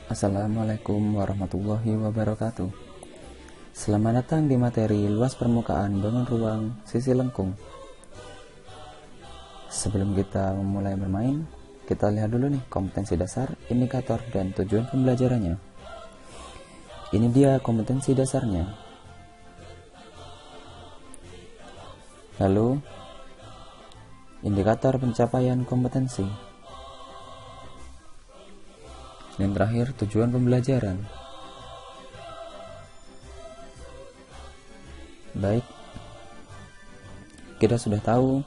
Assalamualaikum warahmatullahi wabarakatuh. Selamat datang di materi luas permukaan bangun ruang sisi lengkung. Sebelum kita memulai bermain, kita lihat dulu nih kompetensi dasar, indikator, dan tujuan pembelajarannya. Ini dia kompetensi dasarnya. Lalu, indikator pencapaian kompetensi. Dan terakhir, tujuan pembelajaran. Baik, kita sudah tahu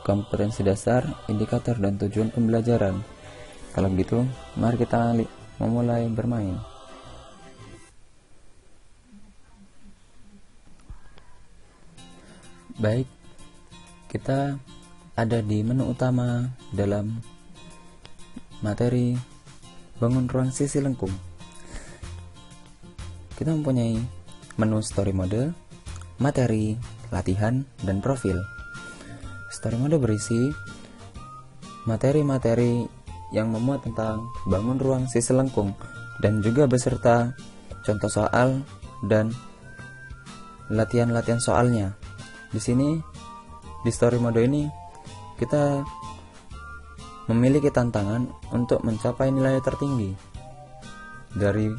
kompetensi dasar, indikator, dan tujuan pembelajaran. Kalau begitu, mari kita memulai bermain. Baik, kita ada di menu utama dalam materi bangun ruang sisi lengkung. Kita mempunyai menu story mode, materi, latihan, dan profil. Story mode berisi materi-materi yang memuat tentang bangun ruang sisi lengkung dan juga beserta contoh soal dan latihan-latihan soalnya. Di sini di story mode ini kita memiliki tantangan untuk mencapai nilai tertinggi dari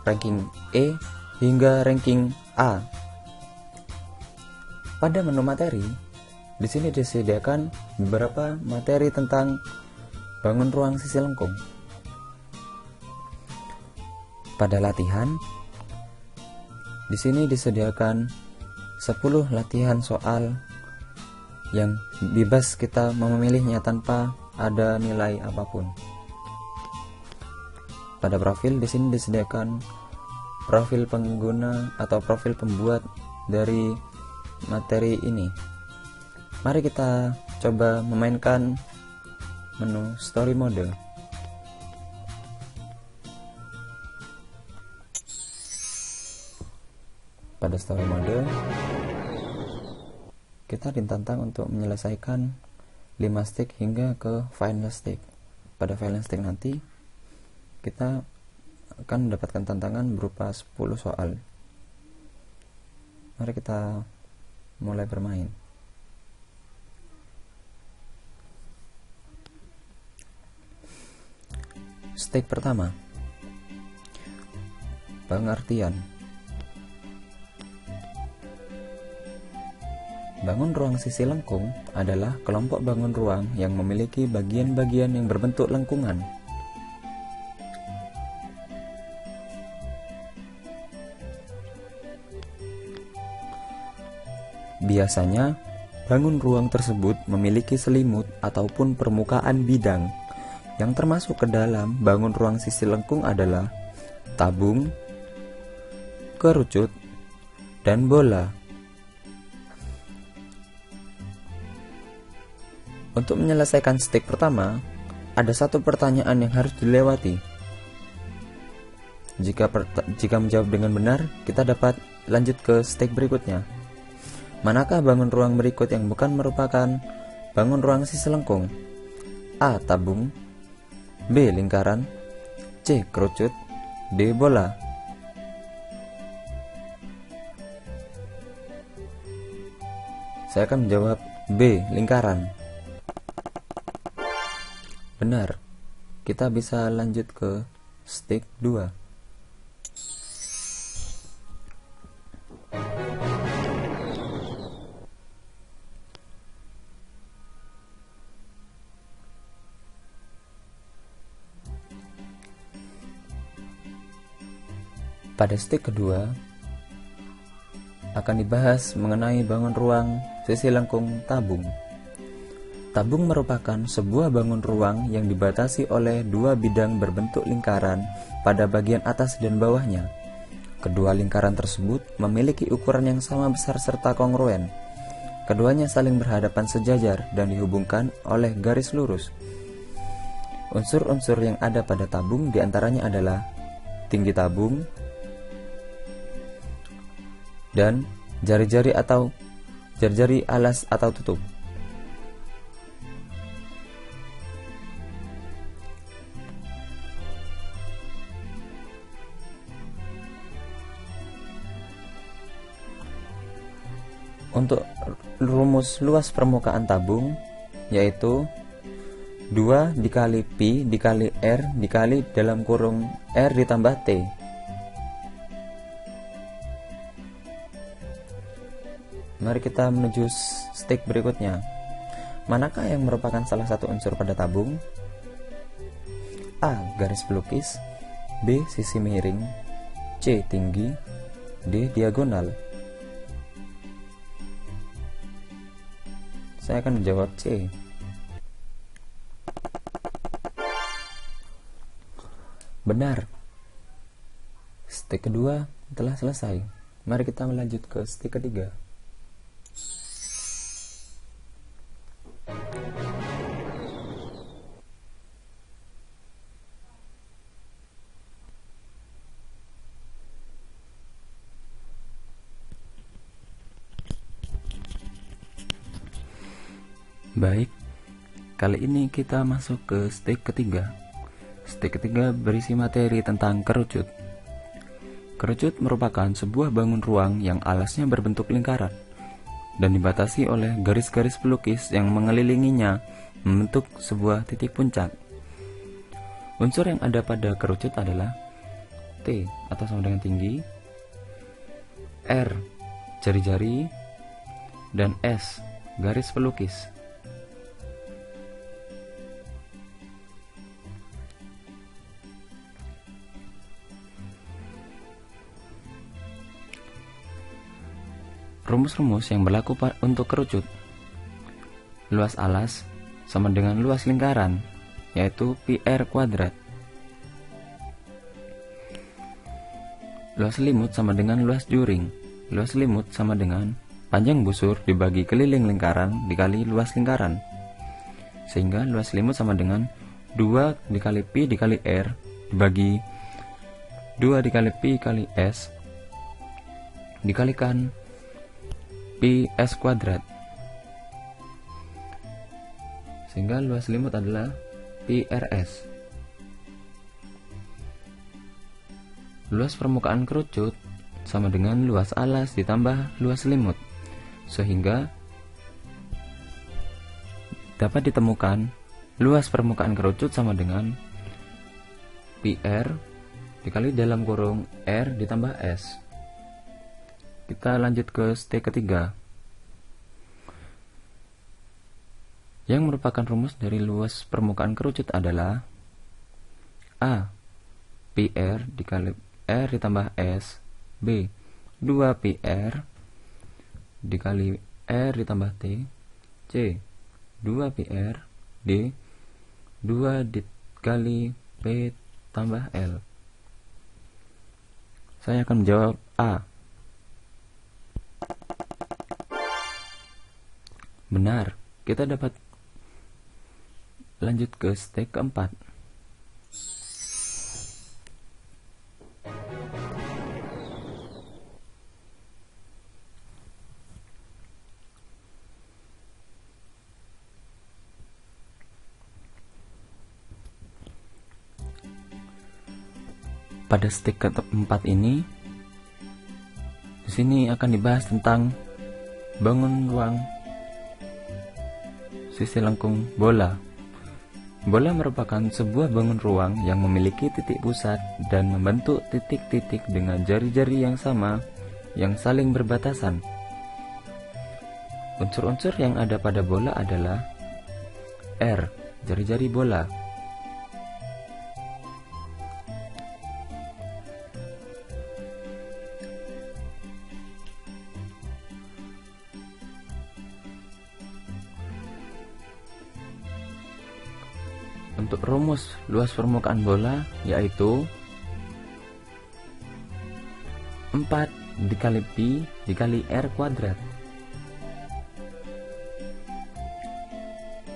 ranking E hingga ranking A. Pada menu materi, di sini disediakan beberapa materi tentang bangun ruang sisi lengkung. Pada latihan, di sini disediakan 10 latihan soal yang bebas kita memilihnya tanpa ada nilai apapun. Pada profil, di sini disediakan profil pengguna atau profil pembuat dari materi ini. Mari kita coba memainkan menu story mode. Pada story mode, kita ditantang untuk menyelesaikan 5 stick hingga ke final stick. Pada final stick nanti kita akan mendapatkan tantangan berupa 10 soal. Mari kita mulai bermain. Stick pertama, pengertian. Bangun ruang sisi lengkung adalah kelompok bangun ruang yang memiliki bagian-bagian yang berbentuk lengkungan. Biasanya, bangun ruang tersebut memiliki selimut ataupun permukaan bidang. Yang termasuk ke dalam bangun ruang sisi lengkung adalah tabung, kerucut, dan bola. Untuk menyelesaikan stick pertama, ada satu pertanyaan yang harus dilewati. Jika menjawab dengan benar, kita dapat lanjut ke stick berikutnya. Manakah bangun ruang berikut yang bukan merupakan bangun ruang sisi lengkung? A. Tabung, B. Lingkaran, C. Kerucut, D. Bola. Saya akan menjawab B. Lingkaran. Benar, kita bisa lanjut ke stick 2. Pada stick kedua akan dibahas mengenai bangun ruang sisi lengkung tabung. Tabung merupakan sebuah bangun ruang yang dibatasi oleh dua bidang berbentuk lingkaran pada bagian atas dan bawahnya. Kedua lingkaran tersebut memiliki ukuran yang sama besar serta kongruen. Keduanya saling berhadapan sejajar dan dihubungkan oleh garis lurus. Unsur-unsur yang ada pada tabung diantaranya adalah tinggi tabung dan jari-jari atau jari-jari alas atau tutup. untuk rumus luas permukaan tabung, yaitu 2 dikali Pi dikali R dikali dalam kurung R ditambah T. Mari kita menuju step berikutnya. Manakah yang merupakan salah satu unsur pada tabung? A. Garis pelukis, B. Sisi miring, C. Tinggi, D. Diagonal. Saya akan menjawab C. Benar. Step kedua telah selesai. Mari kita melanjut ke step ketiga. Baik, kali ini kita masuk ke step ketiga. Step ketiga berisi materi tentang kerucut. Kerucut merupakan sebuah bangun ruang yang alasnya berbentuk lingkaran dan dibatasi oleh garis-garis pelukis yang mengelilinginya membentuk sebuah titik puncak. Unsur yang ada pada kerucut adalah T atau sama dengan tinggi, R jari-jari, dan S garis pelukis. Rumus-rumus yang berlaku untuk kerucut. Luas alas sama dengan luas lingkaran, yaitu PR kuadrat. Luas selimut sama dengan luas juring. Luas selimut sama dengan panjang busur dibagi keliling lingkaran dikali luas lingkaran. Sehingga luas selimut sama dengan 2 dikali Pi dikali R dibagi 2 dikali Pi kali S dikalikan Pi S kuadrat, sehingga luas selimut adalah Pi RS. Luas permukaan kerucut sama dengan luas alas ditambah luas selimut, sehingga dapat ditemukan luas permukaan kerucut sama dengan PR dikali dalam kurung R ditambah S. Kita lanjut ke step ketiga, yang merupakan rumus dari luas permukaan kerucut adalah A. PR dikali R ditambah S, B. 2 PR dikali R ditambah T, C. 2 PR, D. 2 dikali P tambah L. Saya akan menjawab A. Benar, kita dapat lanjut ke step keempat. Pada step keempat ini, di sini akan dibahas tentang bangun ruang sisi lengkung bola. Bola merupakan sebuah bangun ruang yang memiliki titik pusat dan membentuk titik-titik dengan jari-jari yang sama yang saling berbatasan. Unsur-unsur yang ada pada bola adalah R, jari-jari bola, untuk rumus luas permukaan bola yaitu 4 dikali Pi dikali R kuadrat.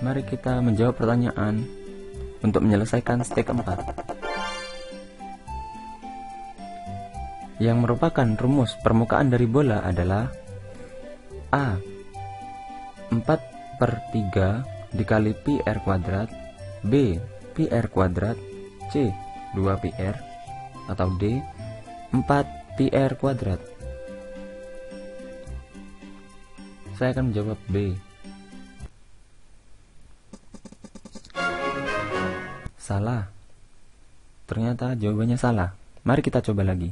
Mari kita menjawab pertanyaan untuk menyelesaikan step keempat. Yang merupakan rumus permukaan dari bola adalah A. 4/3 dikali Pi R kuadrat, B. Pi R kuadrat, C. 2 Pi R, atau D. 4 Pi R kuadrat. Saya akan menjawab B. Salah. Ternyata jawabannya salah. Mari kita coba lagi.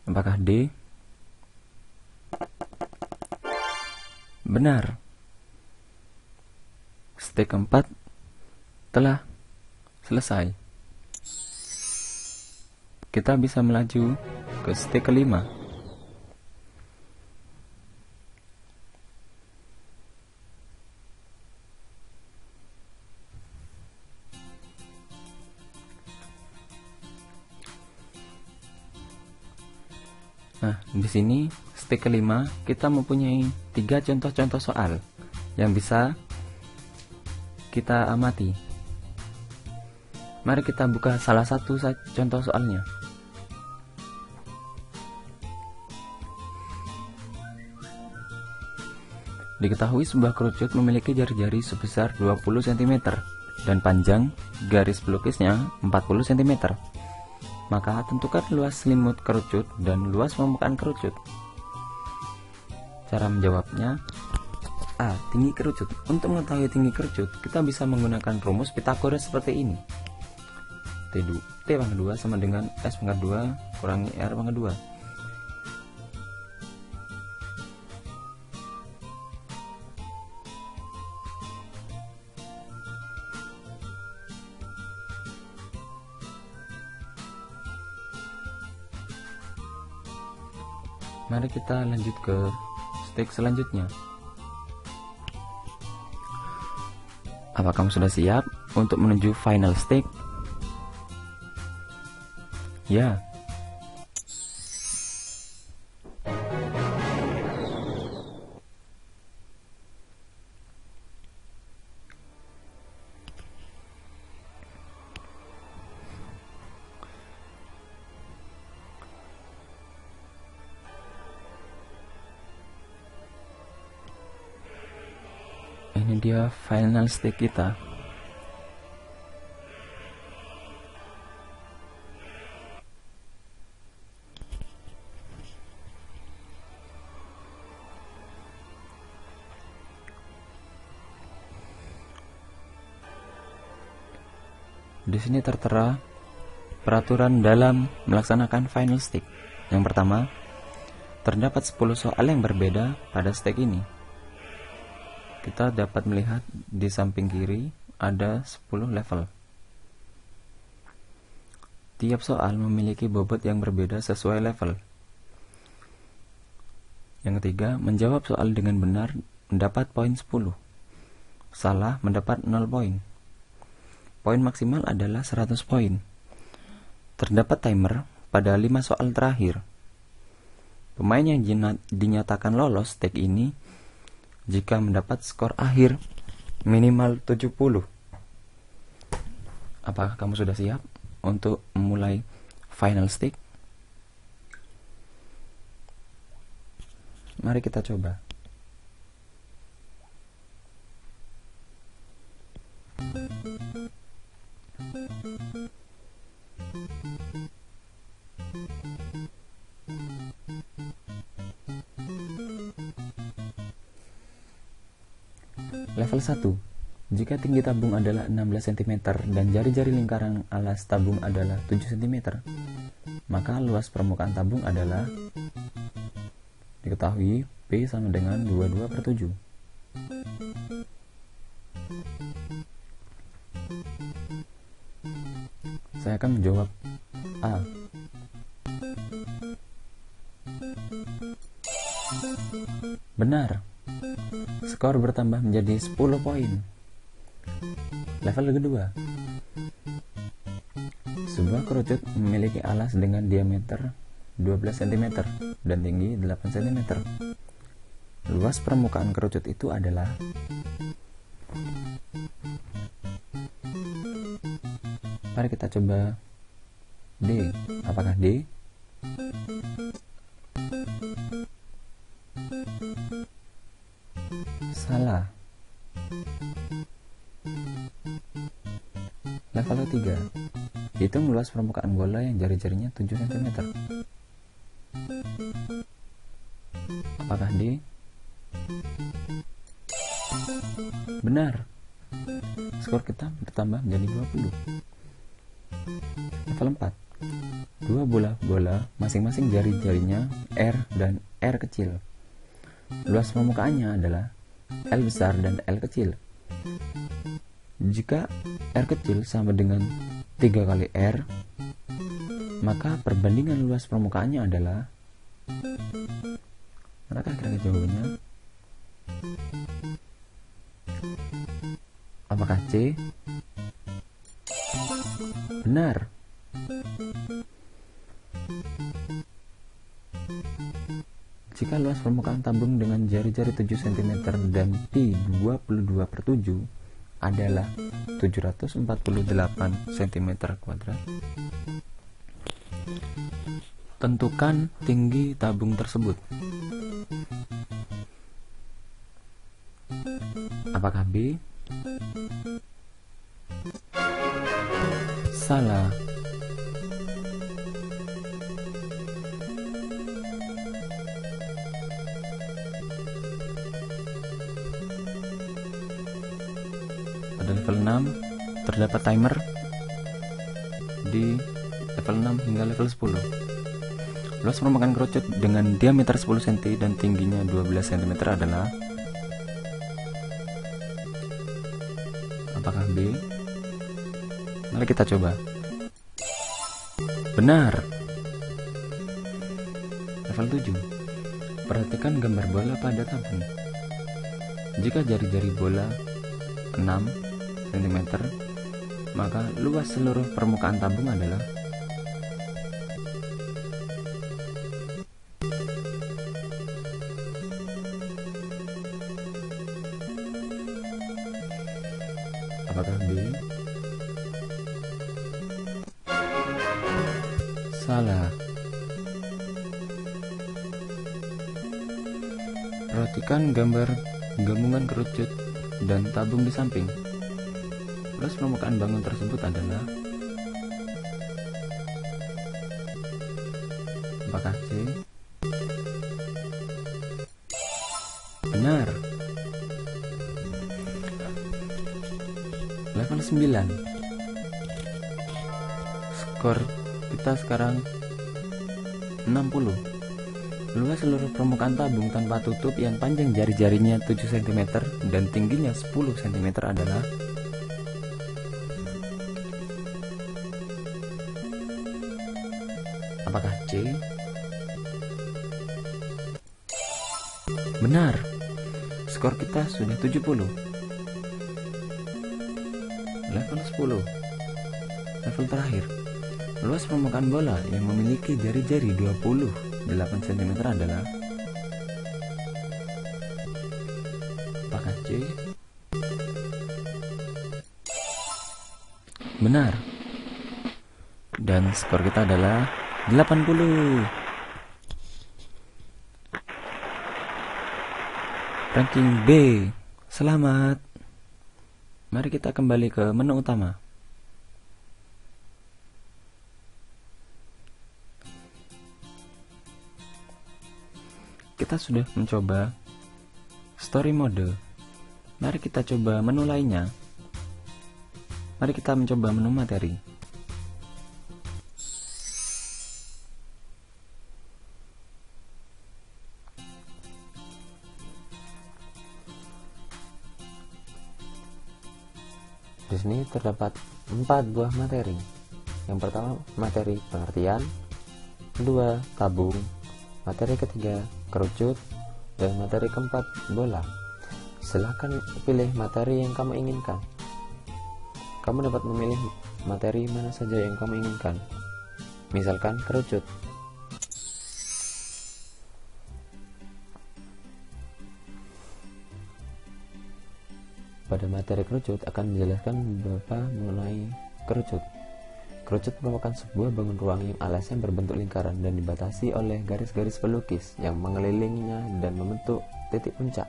Apakah D? Benar. Step keempat telah selesai. Kita bisa melaju ke step kelima. Nah, di sini step kelima kita mempunyai 3 contoh-contoh soal yang bisa kita amati. Mari kita buka salah satu contoh soalnya. Diketahui sebuah kerucut memiliki jari-jari sebesar 20 cm dan panjang garis pelukisnya 40 cm. Maka tentukan luas selimut kerucut dan luas permukaan kerucut. Cara menjawabnya: A. Tinggi kerucut. Untuk mengetahui tinggi kerucut, kita bisa menggunakan rumus Pythagoras seperti ini. T pangkat 2 sama dengan S pangkat 2 kurangi R pangkat 2. Mari kita lanjut ke step selanjutnya. Apa kamu sudah siap untuk menuju final step? Ya. Ini dia final step kita. Di sini tertera peraturan dalam melaksanakan final step. Yang pertama, terdapat 10 soal yang berbeda pada step ini. Kita dapat melihat di samping kiri ada 10 level. Tiap soal memiliki bobot yang berbeda sesuai level. Yang ketiga, menjawab soal dengan benar mendapat poin 10. Salah mendapat 0 poin. Poin maksimal adalah 100 poin. Terdapat timer pada 5 soal terakhir. Pemain yang dinyatakan lolos step ini jika mendapat skor akhir minimal 70. Apakah kamu sudah siap untuk memulai final step? Mari kita coba. Level 1. Jika tinggi tabung adalah 16 cm dan jari-jari lingkaran alas tabung adalah 7 cm, maka luas permukaan tabung adalah, diketahui P sama dengan 22/7. Saya akan menjawab A. Benar. Skor bertambah menjadi 10 poin. Level kedua. Sebuah kerucut memiliki alas dengan diameter 12 cm dan tinggi 8 cm. Luas permukaan kerucut itu adalah, mari kita coba D. Apakah D? Salah. Level 3. Hitung luas permukaan bola yang jari-jarinya 7 cm. Apakah D? kita bertambah menjadi 20. Level 4. Dua bola masing-masing jari-jarinya R dan R kecil. Luas permukaannya adalah L besar dan L kecil. Jika R kecil sama dengan 3 kali R, maka perbandingan luas permukaannya adalah, manakah kira-kira jawabannya? Apakah C? Benar. Jika luas permukaan tabung dengan jari-jari 7 cm dan pi 22/7 adalah 748 cm kuadrat, tentukan tinggi tabung tersebut. Apakah B? Salah. Pada level 6 terdapat timer di level 6 hingga level 10. Luas permukaan kerucut dengan diameter 10 cm dan tingginya 12 cm adalah, apakah B? Mari kita coba. Benar. Level 7. Perhatikan gambar bola pada tabung. Jika jari-jari bola 6 cm, maka luas seluruh permukaan tabung adalah, apakah B? Salah. Perhatikan gambar gabungan kerucut dan tabung di samping. Luas permukaan bangun tersebut adalah, apakah C? Benar. Level 9. Skor kita sekarang 60. Luas seluruh permukaan tabung tanpa tutup yang panjang jari-jarinya 7 cm dan tingginya 10 cm adalah, apakah C? Benar. Skor kita sudah 70. Level 10. Level terakhir. Luas permukaan bola yang memiliki jari-jari 28 cm adalah, apakah C? Benar. Dan skor kita adalah 80. Ranking B. Selamat. Mari kita kembali ke menu utama. Kita sudah mencoba story mode. Mari kita coba menu lainnya. Mari kita mencoba menu materi. Di sini terdapat 4 buah materi. Yang pertama materi pengertian, kedua tabung, materi ketiga kerucut, dan materi keempat bola. Silahkan pilih materi yang kamu inginkan. Kamu dapat memilih materi mana saja yang kamu inginkan. Misalkan kerucut. Pada materi kerucut akan menjelaskan beberapa mengenai kerucut. Kerucut merupakan sebuah bangun ruang yang alasnya berbentuk lingkaran dan dibatasi oleh garis-garis pelukis yang mengelilinginya dan membentuk titik puncak.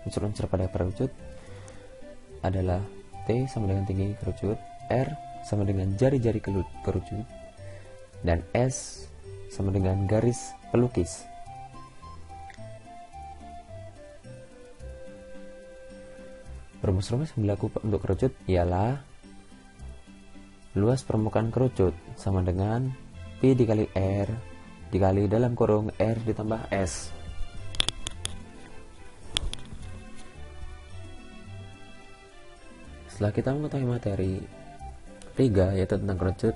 Unsur-unsur pada kerucut adalah T sama dengan tinggi kerucut, R sama dengan jari-jari kerucut, dan S sama dengan garis pelukis. Rumus-rumus yang berlaku untuk kerucut ialah luas permukaan kerucut sama dengan P dikali R dikali dalam kurung R ditambah S. Setelah kita mengetahui materi 3 yaitu tentang kerucut,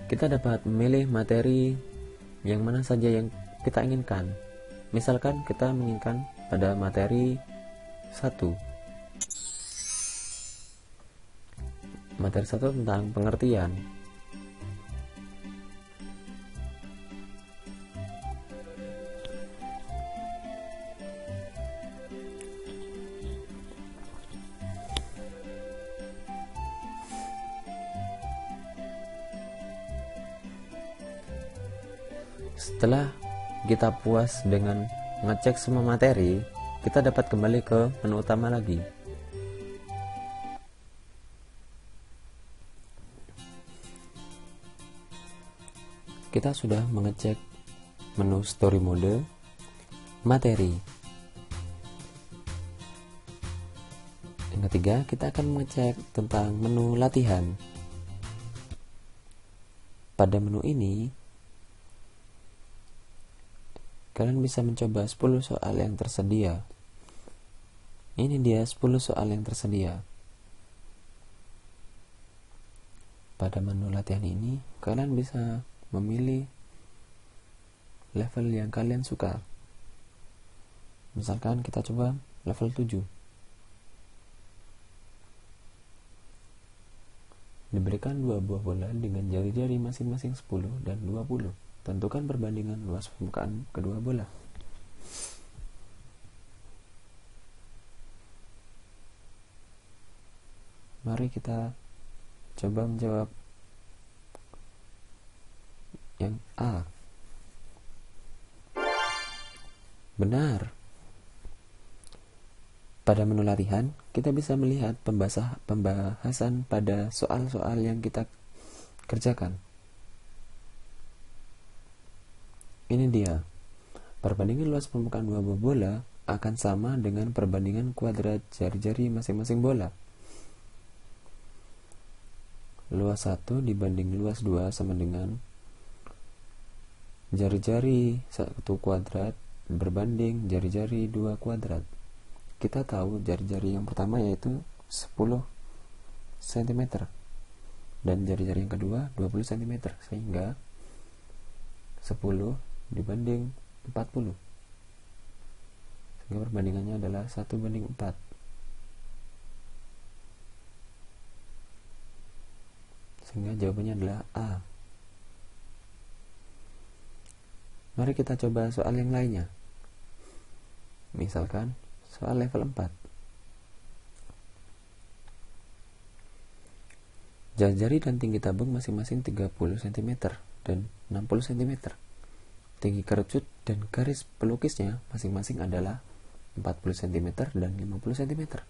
kita dapat memilih materi yang mana saja yang kita inginkan. Misalkan kita menginginkan pada materi 1. Materi 1 tentang pengertian. Setelah kita puas dengan mengecek semua materi, kita dapat kembali ke menu utama lagi. Kita sudah mengecek menu story mode, materi. Yang ketiga, kita akan mengecek tentang menu latihan. Pada menu ini, kalian bisa mencoba 10 soal yang tersedia. Ini dia 10 soal yang tersedia. Pada menu latihan ini, kalian bisa memilih level yang kalian suka. Misalkan kita coba level 7. Diberikan 2 buah bola dengan jari-jari masing-masing 10 dan 20. Tentukan perbandingan luas permukaan kedua bola. Mari kita coba menjawab yang A. Benar. Pada menu latihan, kita bisa melihat pembahasan pada soal-soal yang kita kerjakan. Ini dia. Perbandingan luas permukaan dua buah bola akan sama dengan perbandingan kuadrat jari-jari masing-masing bola. Luas 1 dibanding luas 2 sama dengan jari-jari 1 kuadrat berbanding jari-jari 2 kuadrat. Kita tahu jari-jari yang pertama yaitu 10 cm dan jari-jari yang kedua 20 cm, sehingga 10 dibanding 40, sehingga perbandingannya adalah 1 banding 4. Sehingga jawabannya adalah A. Mari kita coba soal yang lainnya. Misalkan soal level 4. Jari-jari dan tinggi tabung masing-masing 30 cm dan 60 cm. Tinggi kerucut dan garis pelukisnya masing-masing adalah 40 cm dan 50 cm.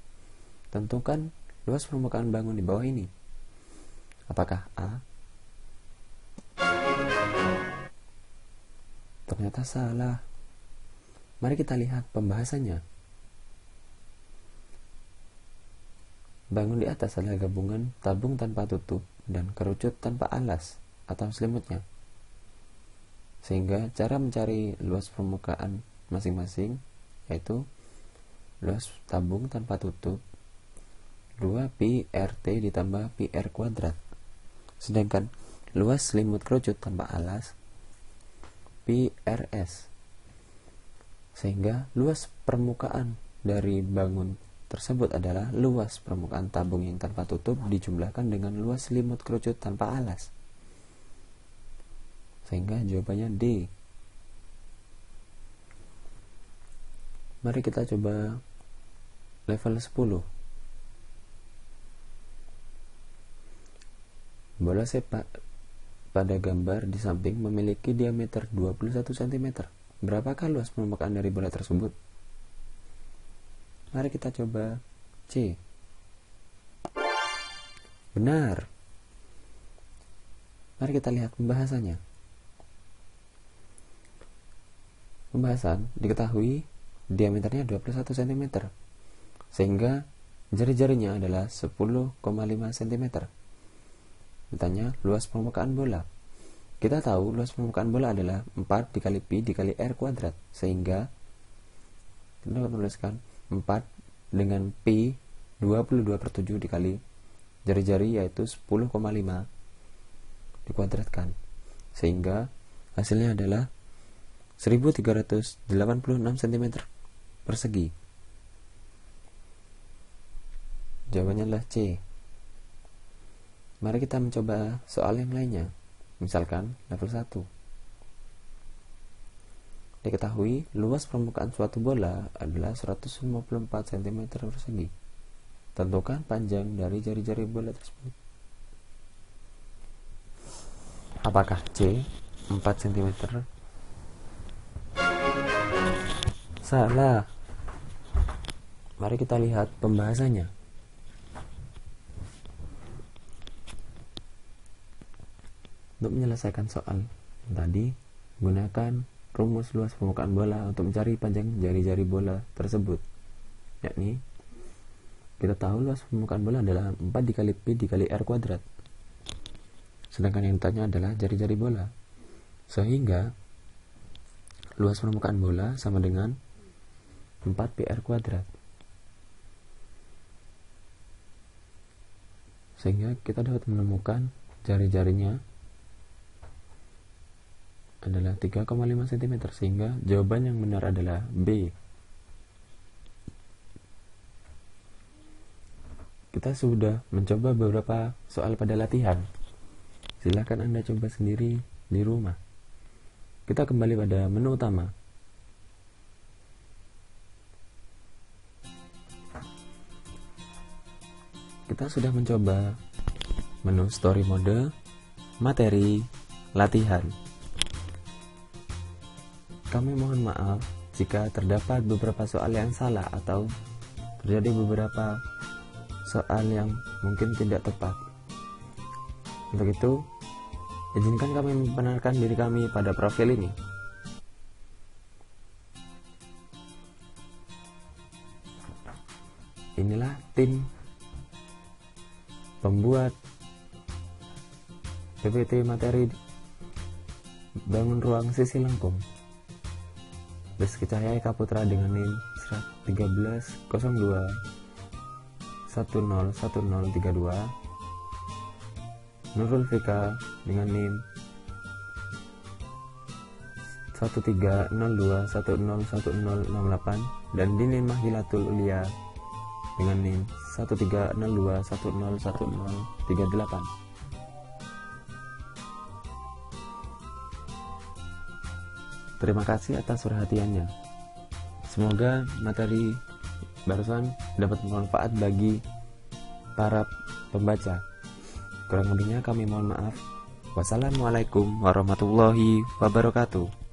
Tentukan luas permukaan bangun di bawah ini. Apakah A? Ternyata salah. Mari kita lihat pembahasannya. Bangun di atas adalah gabungan tabung tanpa tutup dan kerucut tanpa alas atau selimutnya. Sehingga cara mencari luas permukaan masing-masing yaitu luas tabung tanpa tutup 2pi RT ditambah pi R kuadrat. Sedangkan luas selimut kerucut tanpa alas pi RS. Sehingga luas permukaan dari bangun tersebut adalah luas permukaan tabung yang tanpa tutup dijumlahkan dengan luas selimut kerucut tanpa alas. Sehingga jawabannya D. Mari kita coba level 10. Bola sepak pada gambar di samping memiliki diameter 21 cm. Berapakah luas permukaan dari bola tersebut? Mari kita coba C. Benar. Mari kita lihat pembahasannya. Pembahasan diketahui diameternya 21 cm. Sehingga jari-jarinya adalah 10,5 cm. Ditanya luas permukaan bola. Kita tahu luas permukaan bola adalah 4 dikali pi dikali r kuadrat, sehingga kita dapat menuliskan 4 dengan pi 22/7 dikali jari-jari, yaitu 10,5 dikuadratkan, sehingga hasilnya adalah 1386 cm persegi. Jawabannya adalah C. Mari kita mencoba soal yang lainnya. Misalkan level 1. Diketahui luas permukaan suatu bola adalah 154 cm persegi. Tentukan panjang dari jari-jari bola tersebut. Apakah C 4 cm? Salah. Mari kita lihat pembahasannya. Untuk menyelesaikan soal tadi, gunakan rumus luas permukaan bola untuk mencari panjang jari-jari bola tersebut. Yakni, kita tahu luas permukaan bola adalah 4 dikali pi dikali r kuadrat. Sedangkan yang ditanya adalah jari-jari bola. Sehingga, luas permukaan bola sama dengan 4 pi r kuadrat. Sehingga kita dapat menemukan jari-jarinya adalah 3,5 cm, sehingga jawaban yang benar adalah B. Kita sudah mencoba beberapa soal pada latihan. Silakan Anda coba sendiri di rumah. Kita kembali pada menu utama. Kita sudah mencoba menu story mode, materi, latihan. Kami mohon maaf jika terdapat beberapa soal yang salah atau terjadi beberapa soal yang mungkin tidak tepat. Untuk itu, izinkan kami memperkenalkan diri kami pada profil ini. Inilah tim pembuat PPT materi bangun ruang sisi lengkung. Rizky Cahya Eka Putra dengan NIM 1302 101032, Nurul Fika dengan NIM 1302101068, dan Dinin Mahilatul Ulia dengan NIM 1302101038. Terima kasih atas perhatiannya. Semoga materi barusan dapat bermanfaat bagi para pembaca. Kurang lebihnya kami mohon maaf. Wassalamualaikum warahmatullahi wabarakatuh.